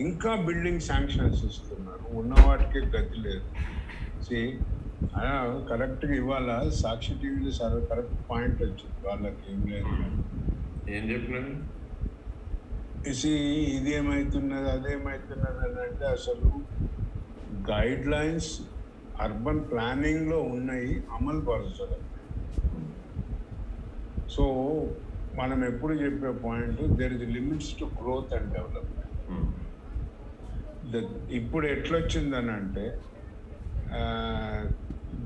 ఇంకా building sanctions ఇస్తున్నారు, ఉన్న వాటికే గతి లేదు. కరెక్ట్గా ఇవాళ సాక్షి టీవీలో కరెక్ట్ పాయింట్ వచ్చింది, వాళ్ళకి ఏం లేదు ఏం చెప్పినాడు. ఇది ఏమవుతున్నది అదేమవుతున్నది అని అంటే అసలు గైడ్ లైన్స్ అర్బన్ ప్లానింగ్ లో ఉన్నాయి, అమలు పరచడం. సో మనం ఎప్పుడు చెప్పే point, there is limits to growth and development. ఇప్పుడు ఎట్లొచ్చిందని అంటే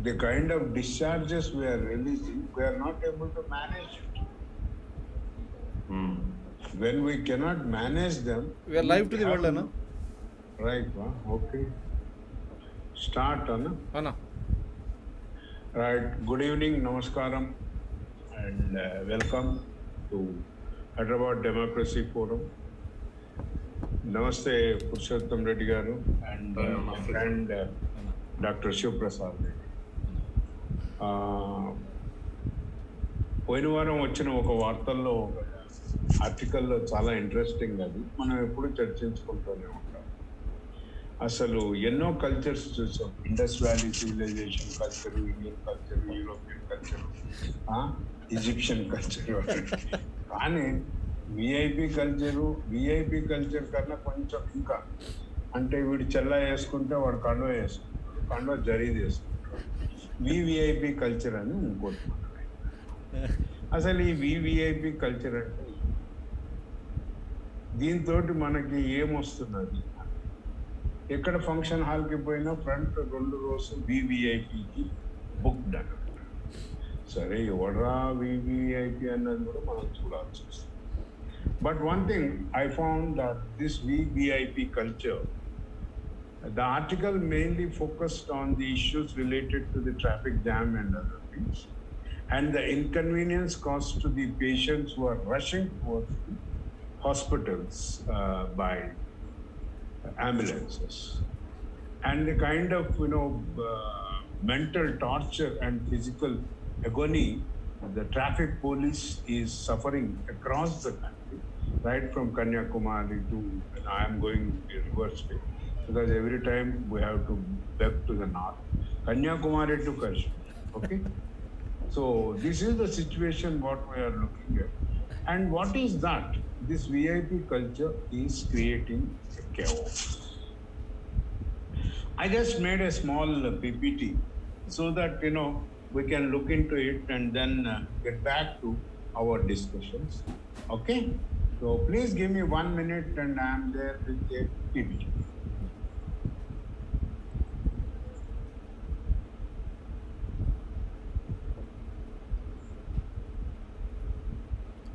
the kind of discharges we are releasing, we are not able to manage it. When we cannot manage them, we are live to the world, Anna. Right, okay. Start, Anna. Right, good evening, namaskaram, and welcome to Hyderabad Democracy Forum. Namaste, Purushottam Reddy garu, and my friend Dr. Shiv Prasad Reddy. పోయిన వారం వచ్చిన ఒక వార్తల్లో ఆర్టికల్లో చాలా interesting, అది మనం ఎప్పుడు చర్చించుకుంటూనే ఉంటాం. అసలు ఎన్నో కల్చర్స్ చూసాం, Indus valley civilisation culture, Indian culture, European culture, Egyptian culture. కానీ విఐపి కల్చర్ కన్నా కొంచెం ఇంకా, అంటే వీడు చెల్లా వేసుకుంటే వాడు కండువ వేసుకుంటాడు, కండువ జరీది వేసుకుంటాడు. వివిఐపి కల్చర్ అని ఇంకోటి. అసలు ఈ వివిఐపి కల్చర్ అంటే దీంతో మనకి ఏమొస్తున్నది? ఎక్కడ ఫంక్షన్ హాల్కి పోయినా ఫ్రంట్ 2 rows వివిఐపికి బుక్డ్ అని. సరే, ఎవడరా వివిఐపి అన్నది కూడా మనం చూడాల్సి వస్తుంది. But one thing I found that this VVIP culture, the article mainly focused on the issues related to the traffic jam and other things, and the inconvenience caused to the patients who are rushing towards the hospitals by ambulances, and the kind of mental torture and physical agony the traffic police is suffering across the country, right from Kanyakumari to, I am going reverse way, because every time we have to back to the north, Kanyakumari to Kashmir. Okay, so this is the situation what we are looking at. And what is that? This VIP culture is creating a chaos. I just made a small PPT so that we can look into it and then get back to our discussions. Okay, so please give me 1 minute and I am there with a PPT.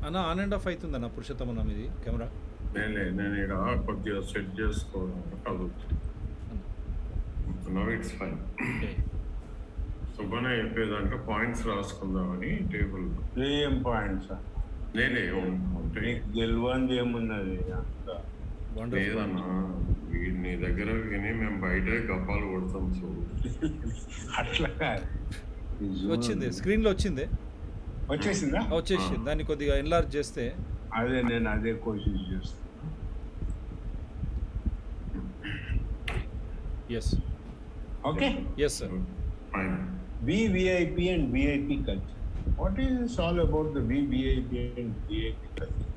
అన్న on and off అవుతుందన్న పురుషోత్తమ ఇది camera. నేను ఇక్కడ కొద్దిగా set చేసుకోవడం it's fine. సుబ్బనే చెప్పేదాంట్లో points రాసుకుందామని టేబుల్. ఏం పాయింట్స్? నేనే గెలవంది ఏమున్నది లేదన్నా, నీ దగ్గర విని మేము బయటే గప్పాలు కొడతాం. చూడు అట్లా వచ్చింది, స్క్రీన్ లో వచ్చింది, వచ్చేసిందా? వచ్చేసింది. దాన్ని కొద్దిగా ఎన్లార్జ్ చేస్తే నేను అదే కోషిష్ చేస్తాను. Yes, okay, yes sir. VVIP and VIP culture. What is this all about, the VVIP and VIP culture?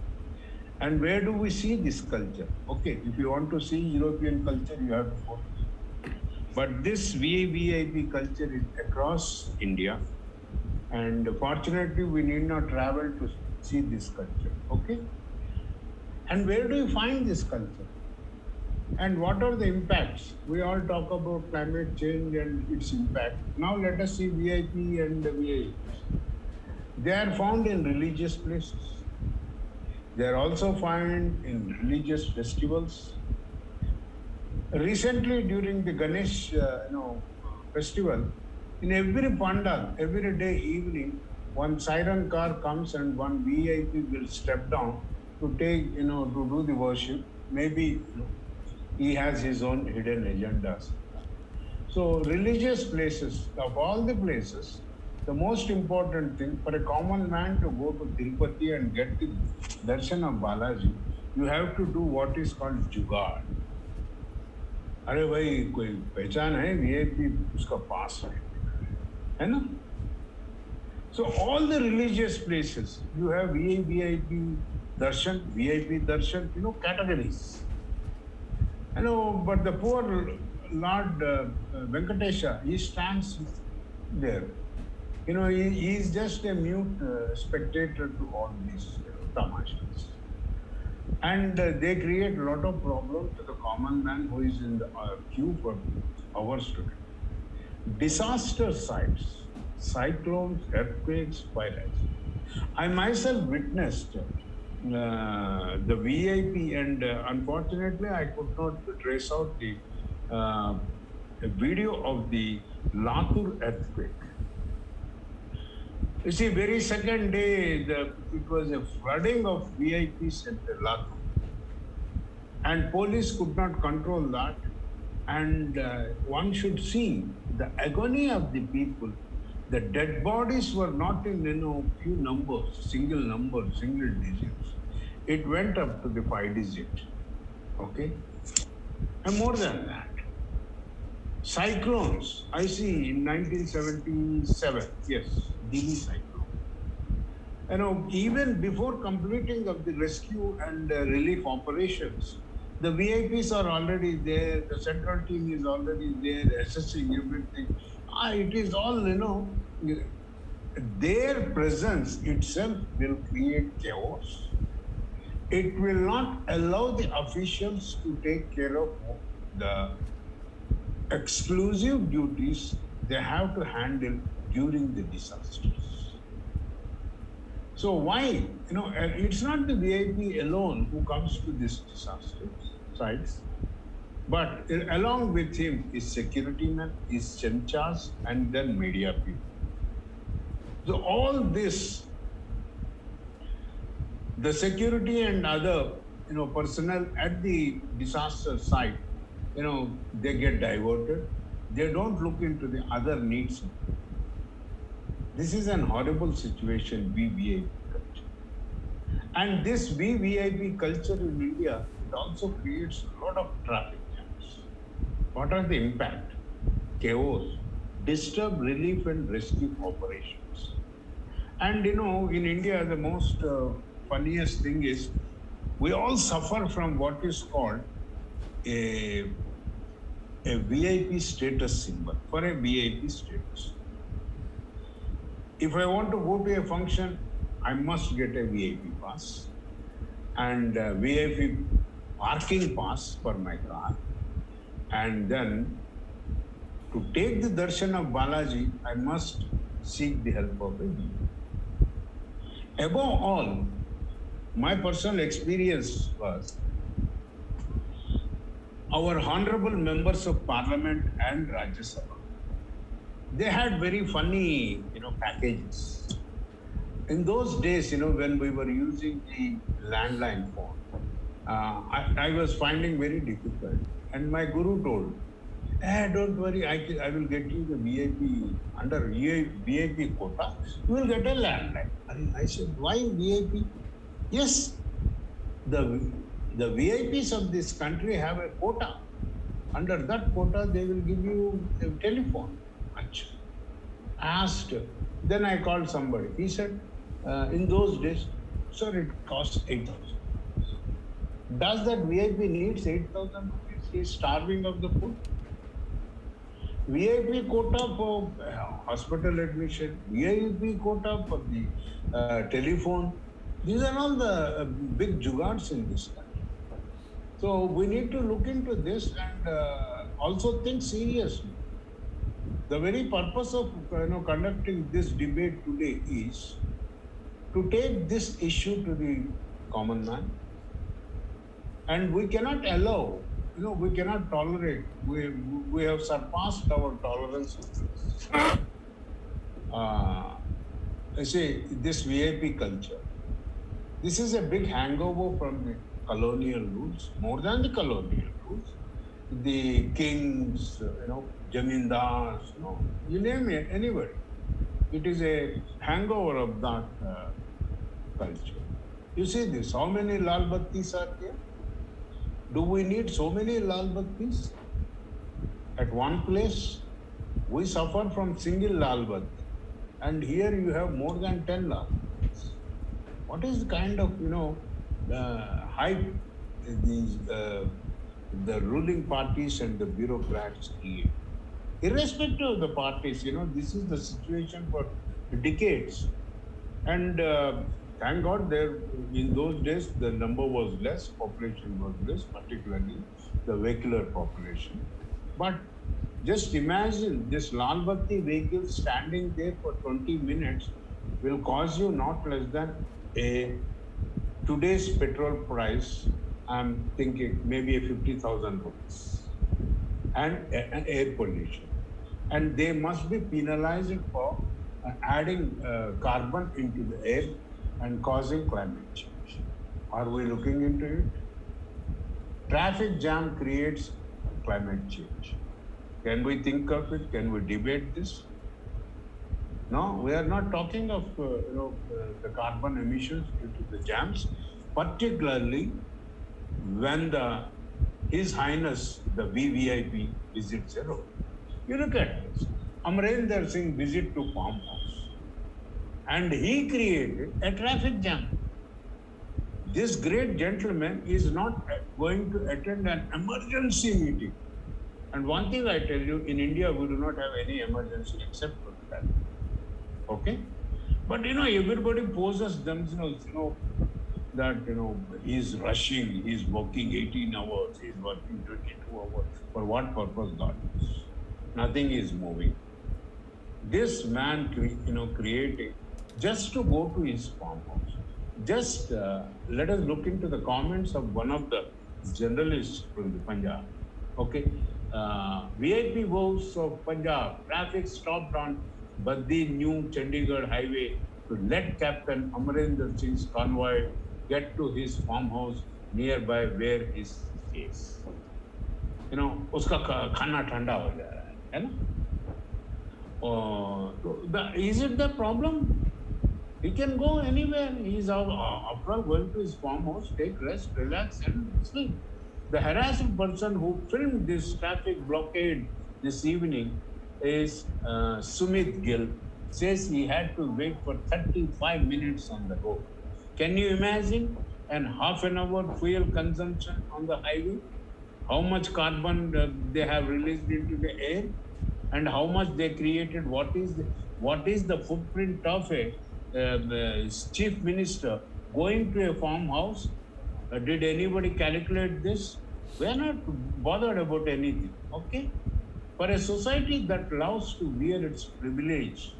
And where do we see this culture? Okay, if you want to see European culture, you have to go to it. But this VVIP culture is across India. And fortunately, we need not travel to see this culture. Okay? And where do you find this culture? And what are the impacts? We all talk about climate change and its impact. Now let us see VIP and VIPs. They are found in religious places. They are also found in religious festivals. Recently, during the Ganesh festival, in every pandal, every day evening, one siren car comes and one VIP will step down to take, to do the worship. Maybe he has his own hidden agendas. So religious places, of all the places, the most important thing for a common man to go to Tirupati and get the darshan of Balaji, you have to do what is called jugaad. अरे भाई कोई पहचान है VIP उसका पास है ना. So all the religious places you have VIP darshan, categories. But the poor Lord Venkatesha, he stands there. He is just a mute spectator to all these tamashas. And they create a lot of problems to the common man who is in the queue for hours today. Disaster sites, cyclones, earthquakes, fires. I myself witnessed the VIP, and unfortunately, I could not trace out the video of the Latur earthquake. You see, very second day, it was a flooding of VIPs at Latur, and police could not control that. And one should see the agony of the people. The dead bodies were not in few numbers, single numbers, single digits. It went up to the 5-digit. Okay, and more than that. Cyclones, I see in 1977, yes, Dili cyclone. Even before completing of the rescue and relief operations, the VIPs are already there, the central team is already there, assessing everything. It is all, their presence itself will create chaos. It will not allow the officials to take care of the exclusive duties they have to handle during the disasters. So why? It's not the VIP alone who comes to these disaster sites, but along with him is security men, is chenchas, and then media people. So all this, the security and other, personnel at the disaster site, they get diverted. They don't look into the other needs. This is an horrible situation, VVIP culture. And this VVIP culture in India, it also creates a lot of traffic jams. What are the impact? Chaos, disturb relief and rescue operations. And in India, the most funniest thing is we all suffer from what is called a VIP status symbol, for a VIP status. If I want to go to a function, I must get a VIP pass and VIP parking pass for my car. And then to take the darshan of Balaji, I must seek the help of a VIP. Above all, my personal experience was our honorable members of parliament and Rajya Sabha. They had very funny, packages. In those days, when we were using the landline phone, I was finding very difficult. And my guru told, don't worry, I will get you the VIP, under VIP quota, you will get a landline. I said, why VIP? Yes, the VIPs of this country have a quota. Under that quota, they will give you a telephone. Asked, then I called somebody. He said, in those days, sir, it costs 8,000. Does that VIP needs 8,000 rupees? He is starving of the food. VIP quota for hospital admission, VIP quota for the telephone. These are all the big jugards in this country. So we need to look into this and also think seriously. The very purpose of conducting this debate today is to take this issue to the common man, and we cannot allow. We cannot tolerate. We have surpassed our tolerance. This VIP culture. This is a big hangover from the colonial rules, more than the colonial rules. The kings, jamindars, you name it, anybody. It is a hangover of that culture. You see this, how many Lal Battis are there? Do we need so many Lal Battis? At one place, we suffer from single Lal Batti, and here you have more than 10 Lal Battis. What is the kind of hype these the ruling parties and the bureaucrats create? Irrespective of the parties, this is the situation for decades. And thank God, there in those days the number was less, population was less, particularly the vehicular population. But just imagine this Lal Batti vehicle standing there for 20 minutes will cost you not less than a today's petrol price. I'm thinking maybe a 50,000 rupees, and an air pollution, and they must be penalized for adding carbon into the air and causing climate change. Are we looking into it? Traffic jam creates climate change. Can we think of it? Can we debate this? No, we are not talking of the carbon emissions due to the jams, particularly when His Highness the VVIP visits a road. You look at this. Amarinder Singh visit to farmhouse, and he created a traffic jam. This great gentleman is not going to attend an emergency meeting. And one thing I tell you, in India we do not have any emergency except for that. Okay? But everybody poses themselves, that he's rushing, he's working 18 hours, he's working 22 hours. For what purpose, God knows? Nothing is moving. This man, creating just to go to his farmhouse. Just let us look into the comments of one of the journalists from the Punjab. Okay, VIP votes of Punjab, traffic stopped on Baddi New Chandigarh highway to let Captain Amarinder Singh's convoy get to his farmhouse nearby where he stays. उसका खाना ठंडा हो जा रहा है ना? Is it the problem? He can go anywhere. He's after all going to his farmhouse, take rest, relax, and sleep. The harassed person who filmed this traffic blockade this evening is Sumit Gill. Says he had to wait for 35 minutes on the road. Can you imagine? And half an hour fuel consumption on the highway? How much carbon they have released into the air, and how much they created? What is the footprint of a chief minister going to a farmhouse? Did anybody calculate this? We are not bothered about anything. Okay, for a society that loves to wear its privilege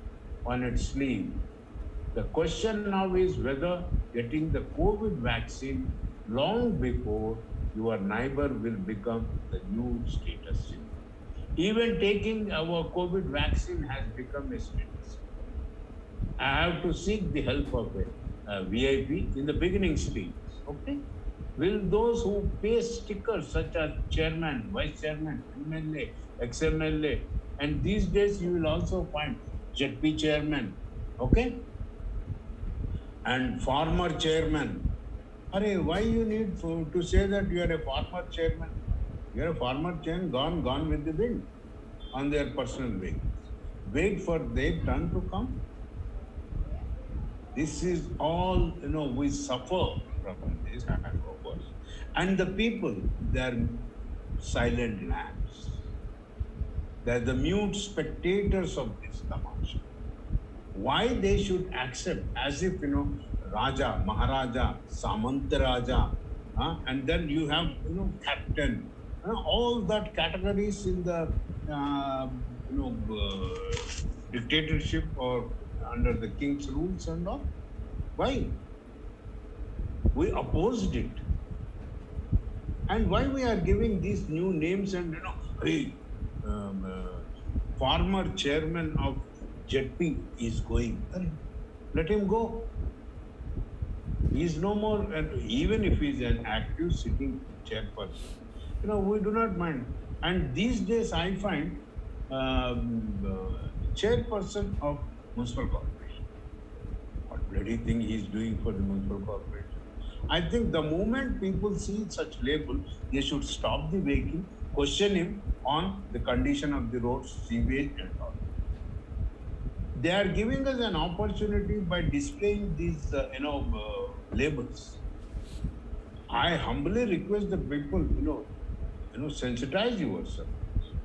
on its sleeve, the question now is whether getting the COVID vaccine long before your neighbor will become the new status symbol. Even taking our COVID vaccine has become a status. I have to seek the help of a VIP in the beginning stage. Okay? Will those who paste stickers such as chairman, vice chairman, MLA, ex-MLA, and these days you will also find ZP chairman, okay? And former chairman. Why you need to say that you are a former chairman? You are a former chairman, gone with the wind on their personal vehicles. Wait for their turn to come. This is all, we suffer from this hangovers. And the people, they are silent lambs. They are the mute spectators of this tamasha. Why they should accept as if, Raja, Maharaja, Samanta Raja, and then you have, captain, all that categories in the, dictatorship or under the king's rules and all. Why? We opposed it. And why we are giving these new names and, former chairman of ZP is going. Let him go. He is no more, and even if he is an active sitting chairperson, we do not mind. And these days I find chairperson of municipal corporation. What bloody thing he is doing for the municipal corporation? I think the moment people see such label, they should stop the vehicle, question him, on the condition of the roads, sewage and all. They are giving us an opportunity by displaying these, labels. I humbly request the people, sensitize yourself.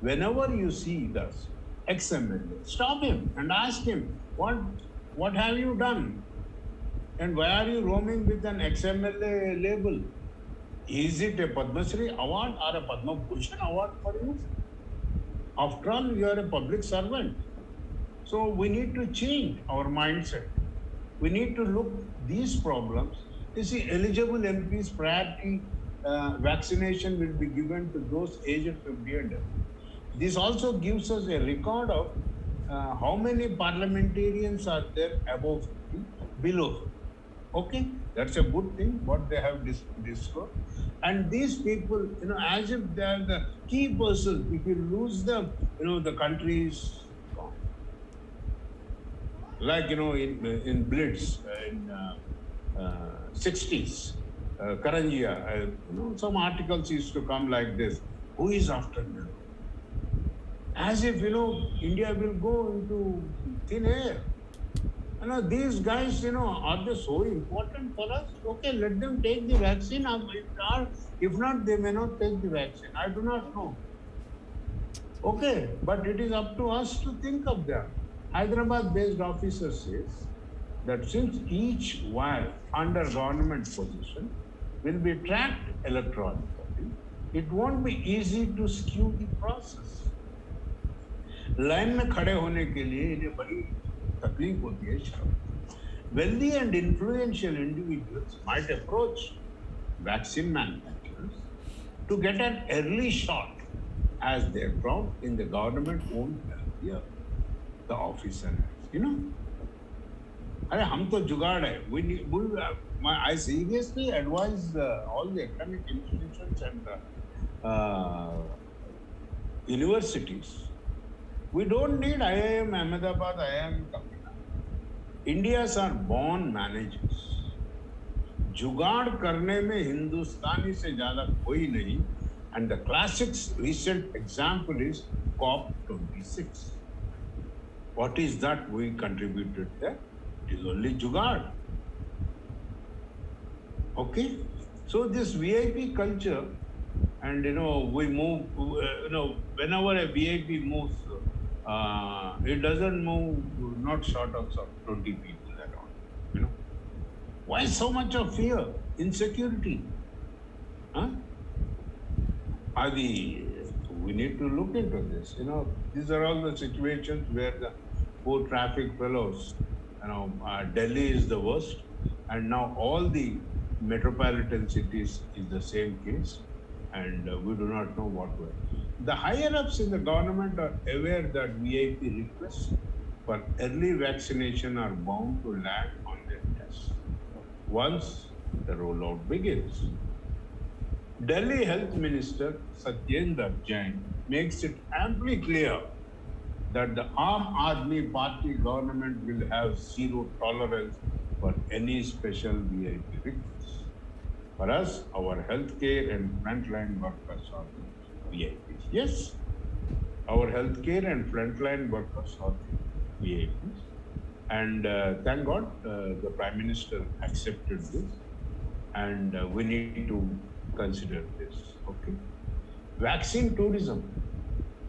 Whenever you see this ex-MLA, stop him and ask him, what have you done? And why are you roaming with an ex-MLA label? Is it a Padma Shri award or a Padma Bhushan award for you? After all, you are a public servant. So we need to change our mindset. We need to look these problems. You see, eligible MPs priority vaccination will be given to those aged 50 and above. This also gives us a record of how many parliamentarians are there above 50, below 50. Okay, that's a good thing what they have discovered. And these people, as if they are the key persons. If you lose them, the country is gone. Like in Blitz in 60s, Karanjia, some articles used to come like this: who is after Nehru? As if India will go into thin air. These guys, are they so important for us? Okay, let them take the vaccine. If not, they may not take the vaccine. I do not know. Okay, but it is up to us to think of them. Hyderabad-based officer says that since each wire under government position will be tracked electronically, it won't be easy to skew the process. Line में खड़े होने के लिए इन्हें बड़ी तकलीफ होती है शर्म. Wealthy and influential individuals might approach vaccine manufacturers to get an early shot as they're proud in the government-owned healthcare. The officer has, अरे हम तो जुगाड़ है. I seriously advise all the academic institutions and universities. We don't need IIM Ahmedabad, IIM Kalkata. Indians are born managers. जुगाड़ करने में हिंदुस्तानी से ज्यादा कोई नहीं. And the classic recent example is COP26. What is that we contributed there? It is only jugaad. Okay? So this VIP culture, and we move, whenever a VIP moves, it doesn't move not short of 20 people at all. Why so much of fear, insecurity? We need to look into this. These are all the situations where the poor traffic fellows, Delhi is the worst, and now all the metropolitan cities is the same case, and we do not know what way. The higher ups in the government are aware that VIP requests for early vaccination are bound to land on their desk once the rollout begins. Delhi Health Minister Satyendra Jain makes it amply clear that the Aam Aadmi Party government will have zero tolerance for any special VIP requests. For us, our healthcare and frontline workers are VIPs. Yes, our healthcare and frontline workers are VIPs. And thank God the Prime Minister accepted this, and we need to consider this. Okay. Vaccine tourism.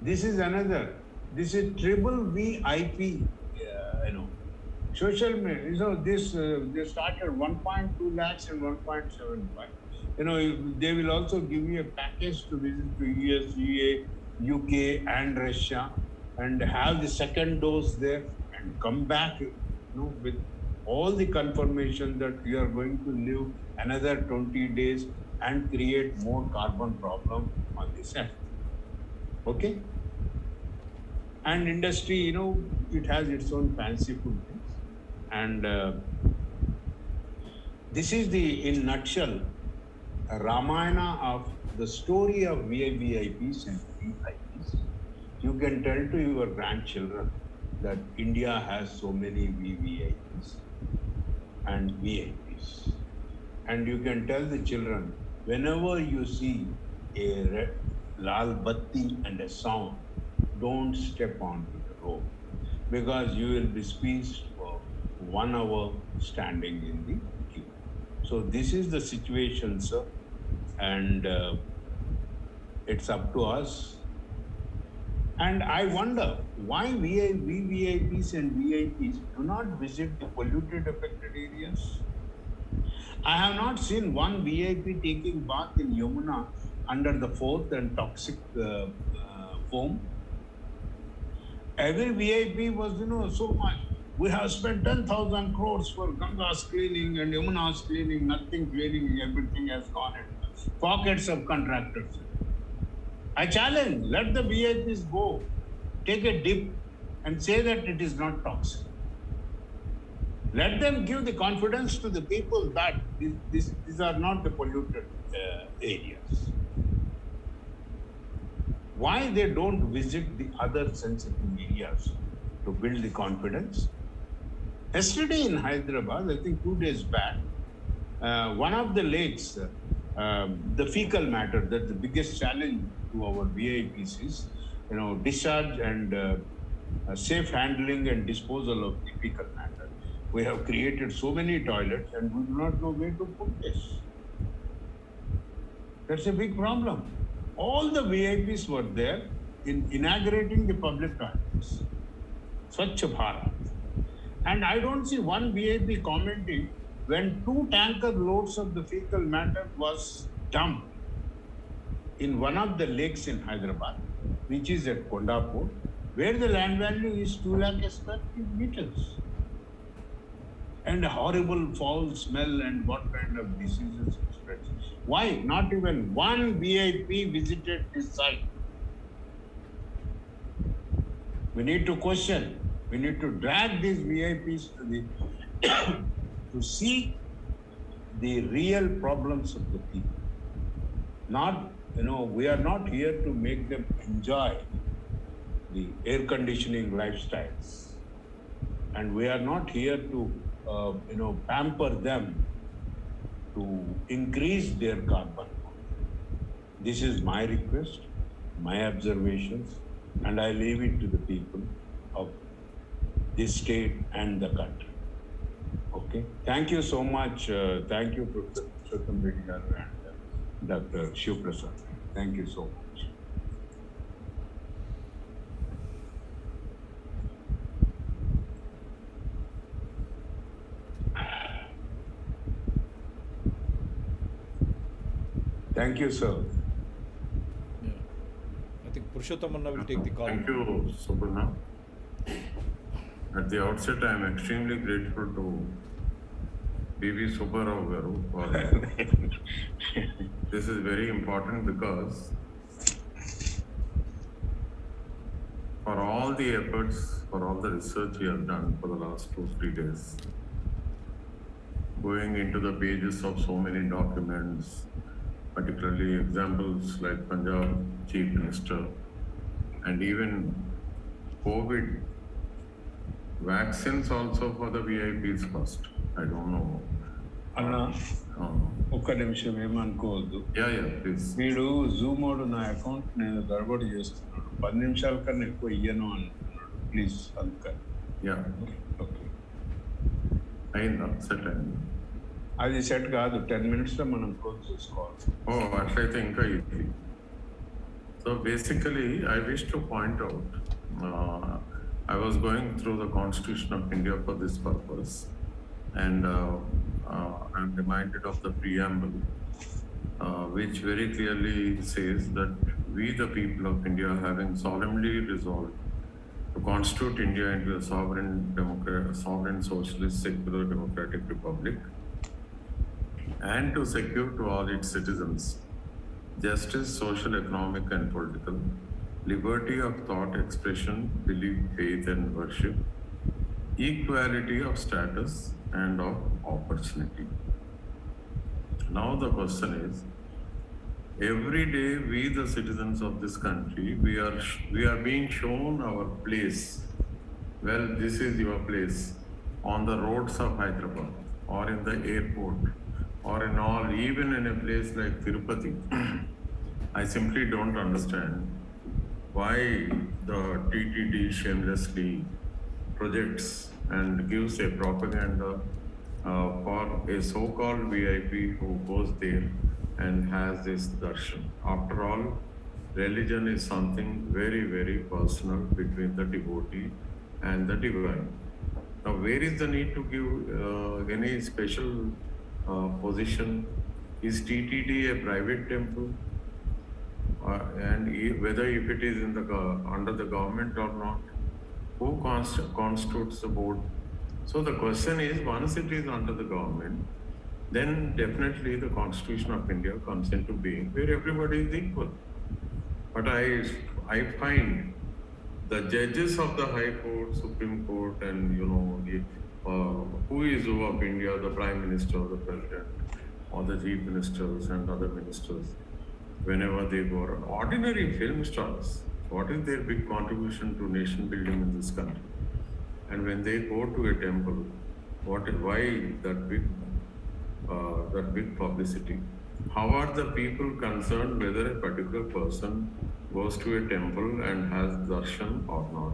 This is another. This is triple VIP. Social media. This they started 1.2 lakhs and 1.75. They will also give you a package to visit to US, UK, and Russia, and have the second dose there, and come back, with all the confirmation that you are going to live another 20 days and create more carbon problem on this earth. Okay? And industry, it has its own fanciful things. And this is in nutshell, a Ramayana of the story of VIPs and VIPs. You can tell to your grandchildren that India has so many VVIPs and VIPs. And you can tell the children, whenever you see a lal batti and a sound, don't step onto the road because you will be squeezed for 1 hour standing in the queue. So this is the situation, sir, and it's up to us. And I wonder why VVIPs and VIPs do not visit the polluted affected areas. I have not seen one VIP taking bath in Yamuna under the fourth and toxic foam. Every VIP was, so much. We have spent 10,000 crores for Ganga's cleaning and Yamuna's cleaning, nothing cleaning, everything has gone into pockets of contractors. I challenge, let the VIPs go, take a dip and say that it is not toxic. Let them give the confidence to the people that these are not the polluted areas. Why they don't visit the other sensitive areas to build the confidence? Yesterday in Hyderabad, I think 2 days back, one of the lakes, the fecal matter, that the biggest challenge to our VIPs is, discharge and safe handling and disposal of the fecal matter. We have created so many toilets and we do not know where to put this. That's a big problem. All the VIPs were there in inaugurating the public toilets, Swachh Bharat. And I don't see one VIP commenting when 2 tanker loads of the fecal matter was dumped in one of the lakes in Hyderabad, which is at Kondapur, where the land value is 2 lakh square meters. And a horrible foul smell and what kind of diseases it spreads. Why? Not even one VIP visited this site. We need to question. We need to drag these VIPs to the to see the real problems of the people. Not, we are not here to make them enjoy the air conditioning lifestyles. And we are not here to, pamper them to increase their carbon. This is my request, my observations, and I leave it to the people of this state and the country. Okay. Thank you so much. Thank you, Professor Purushottam Reddy garu and Dr. Shiv Prasad. Thank you so much. Thank you, sir. Yeah. I think Purushottam Anna will take the call. Thank you, Subarna. At the outset, I am extremely grateful to B.V. Subbarao garu for this is very important because for all the efforts, for all the research we have done for the last 2-3 days, going into the pages of so many documents, particularly examples like Punjab Chief Minister and even COVID vaccines also for the VIPs first. I don't know. అన్న ఒక్క నిమిషం ఏమనుకోవద్దు. Yeah, please. వీడు Zoom వాడు నా account నేను గడబడి చేస్తున్నాడు, 10 నిమిషాల కన్నా ఎక్కువ ఇయ్యను అంటున్నాడు. ప్లీజ్ అందుకని. Yeah. ఓకే. అయిందా? సెట్ అయింది. అది సెట్ కాదు, 10 minutes మనం క్లోజ్ చేసుకోవాలి. అట్లయితే ఇంకా ఇది. So basically, I wish to point out, I was going through the Constitution of India for this purpose, and I'm reminded of the preamble, which very clearly says that we, the people of India, having solemnly resolved to constitute India into a sovereign socialist secular democratic republic, and to secure to all its citizens justice, social, economic, and political, liberty of thought, expression, belief, faith, and worship, equality of status and of opportunity. Now the question is, every day we, the citizens of this country, we are being shown our place. Well, this is your place on the roads of Hyderabad or in the airport or in all, even in a place like Tirupati. I simply don't understand why the TTD shamelessly projects and gives a propaganda for a so-called VIP who goes there and has this darshan. After all, religion is something very, very personal between the devotee and the divine. Now, where is the need to give any special position? Is TTD a private temple? Whether if it is in the under the government or not, who constitutes the board? So the question is, once it is under the government, then definitely the Constitution of India comes into being, where everybody is equal. But I find the judges of the High Court, Supreme Court, and who is who of India, the Prime Minister, the President, or the Chief Ministers and other ministers, whenever they go, ordinary film stars, what is their big contribution to nation building in this country? And when they go to a temple, why that big publicity? How are the people concerned whether a particular person goes to a temple and has darshan or not?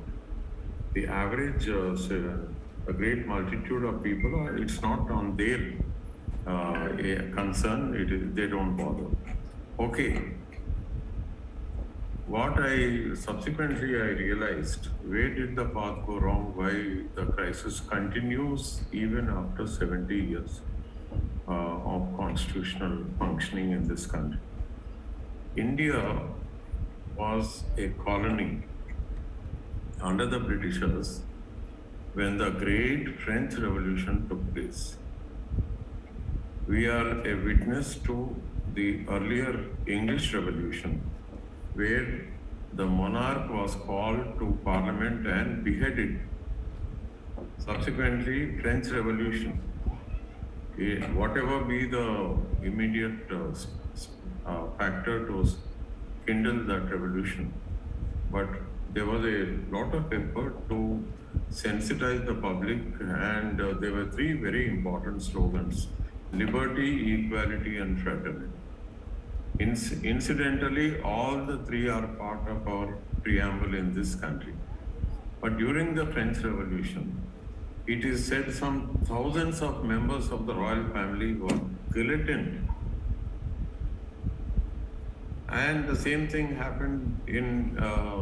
The average, a great multitude of people, it's not on their concern. They don't bother. Okay. What I subsequently realized, where did the path go wrong? Why the crisis continues even after 70 years of constitutional functioning in this country? India was a colony under the Britishers when the great French Revolution took place. We are a witness to the earlier English Revolution, where the monarch was called to parliament and beheaded. Subsequently, French Revolution, whatever be the immediate factor to kindle that revolution, but there was a lot of effort to sensitize the public, and there were three very important slogans: liberty, equality, and fraternity. Incidentally, all the three are part of our preamble in this country. But during the French Revolution, it is said some thousands of members of the royal family were guillotined. And the same thing happened in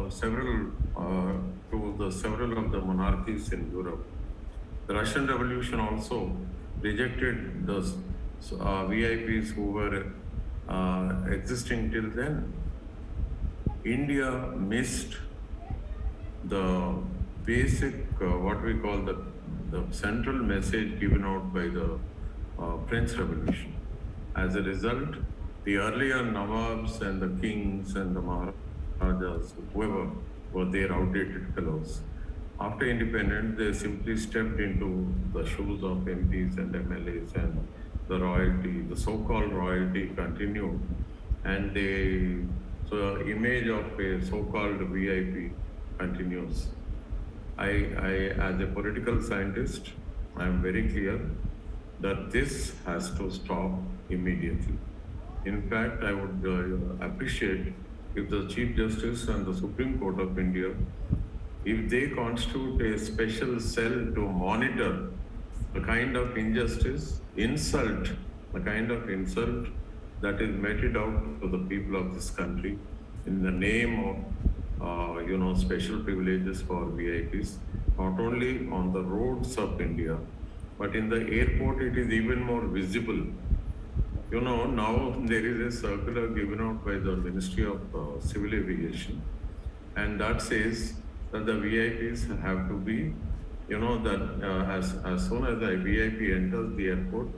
several of the monarchies in Europe. The Russian Revolution also rejected the VIPs who were existing till then. India missed the basic, what we call the central message given out by the French Revolution. As a result, the earlier Nawabs and the kings and the Maharajas, whoever were their outdated fellows, after independence, they simply stepped into the shoes of MPs and MLAs, and the royalty, the so-called royalty, continued. And so the image of a so-called VIP continues. As a political scientist, I am very clear that this has to stop immediately. In fact, I would appreciate if the Chief Justice and the Supreme Court of India, if they constitute a special cell to monitor the kind of injustice, the kind of insult that is meted out to the people of this country in the name of special privileges for VIPs, not only on the roads of India, but in the airport it is even more visible. Now there is a circular given out by the Ministry of Civil Aviation, and that says that the VIPs have to be, as soon as the VIP enters the airport,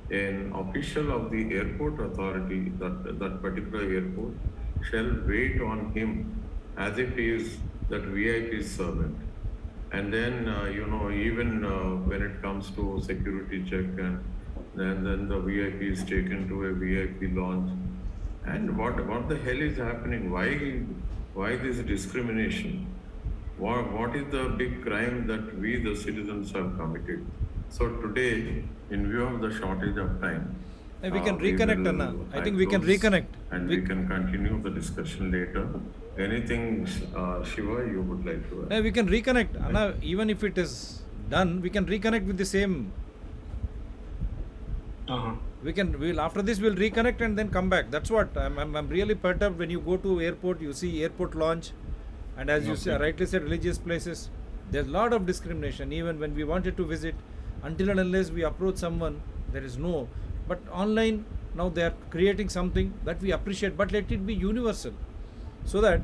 an official of the airport authority, that particular airport, shall wait on him as if he is that VIP's servant. And then, even when it comes to security check, and then the VIP is taken to a VIP lounge. And what the hell is happening? Why this discrimination? What is the big crime that we, the citizens, have committed? So today, in view of the shortage of time, We can we reconnect, will Anna. I think we can close reconnect. and we can continue the discussion later. Anything, Shiva, you would like to add? We can reconnect, Anna. Even if it is done, we can reconnect with the same. Uh-huh. We'll after this we'll reconnect and then come back. That's what I'm really perturbed when you go to airport. You see airport launch, and as you rightly said, religious places. There's a lot of discrimination. Even when we wanted to visit, until and unless we approach someone, there is no. But online now they are creating something that we appreciate. But let it be universal, so that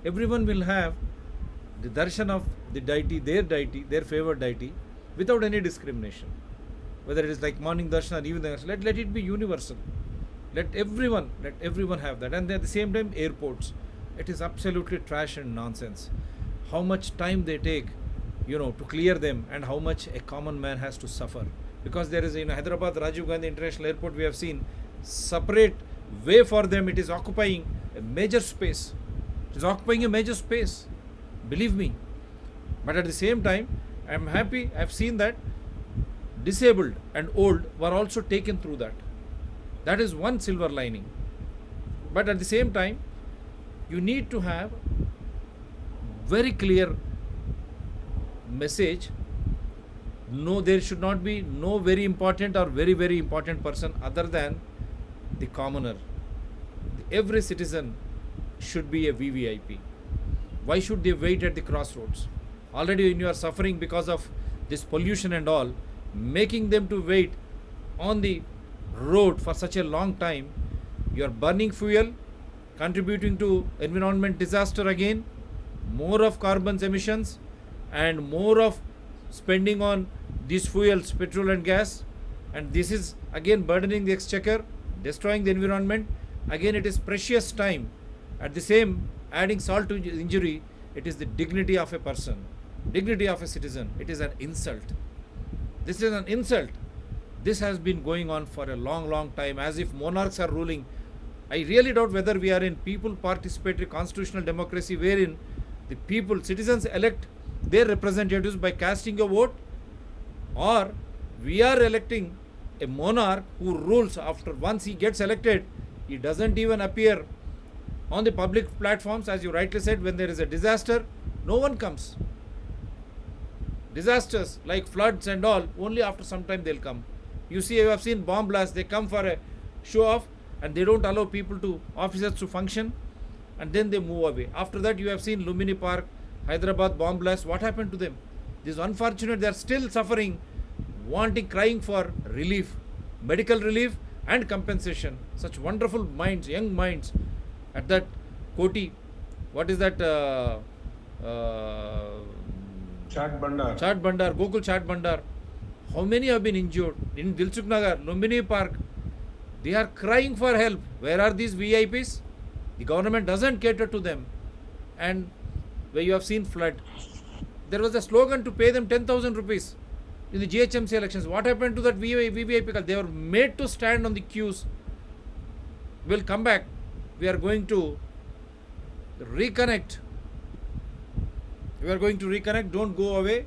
everyone will have the darshan of the deity, their favored deity, without any discrimination. Whether it is like morning darshan or evening darshan, let it be universal. Let everyone have that. And at the same time, airports, it is absolutely trash and nonsense. How much time they take, to clear them, and how much a common man has to suffer. Because there is Hyderabad Rajiv Gandhi International Airport, we have seen separate way for them. It is occupying a major space. Believe me. But at the same time, I am happy. I have seen that disabled and old were also taken through that. That is one silver lining. But at the same time, you need to have very clear message. No, there should not be no very important or very, very important person other than the commoner. Every citizen should be a VVIP. Why should they wait at the crossroads? Already when you are suffering because of this pollution and all, making them to wait on the road for such a long time, you are burning fuel, contributing to environment disaster again, more of carbon emissions, and more of spending on these fuels, petrol and gas, and this is again burdening the exchequer, destroying the environment. Again, it is precious time. At the same, adding salt to injury, it is the dignity of a person, dignity of a citizen. It is an insult. This is an insult. This has been going on for a long, long time, as if monarchs are ruling. I really doubt whether we are in people participatory constitutional democracy, wherein the people, citizens elect their representatives by casting a vote, or we are electing a monarch who rules after once he gets elected. He doesn't even appear on the public platforms. As you rightly said, when there is a disaster, no one comes. Disasters like floods and all, only after some time they'll come. You see, you have seen bomb blasts, they come for a show off and they don't allow officers to function, and then they move away. After that, you have seen Lumini Park, Hyderabad bomb blast. What happened to them? This is unfortunate. They are still suffering, crying for relief, medical relief and compensation. Such wonderful minds, young minds at that Koti. What is that? Chat Bandar. Gokul Chat Bandar. How many have been injured? In Dilsukh Nagar, Lumbini Park, they are crying for help. Where are these VIPs? The government doesn't cater to them. And where you have seen flood, there was a slogan to pay them 10,000 rupees in the GHMC elections. What happened to that VVIP? They were made to stand on the queues. We'll come back. We are going to reconnect. Don't go away.